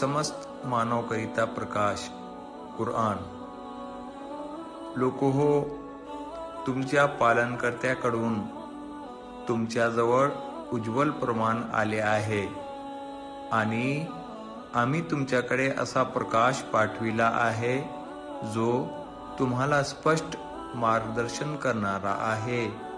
समस्त मानवकरिता प्रकाश कुराण। लोक हो, तुमच्या पालनकर्त्याकडून तुमच्याजवळ उज्ज्वल प्रमाण आले आहे आणि आम्ही तुमच्याकडे असा प्रकाश पाठविला आहे जो तुम्हाला स्पष्ट मार्गदर्शन करणारा आहे।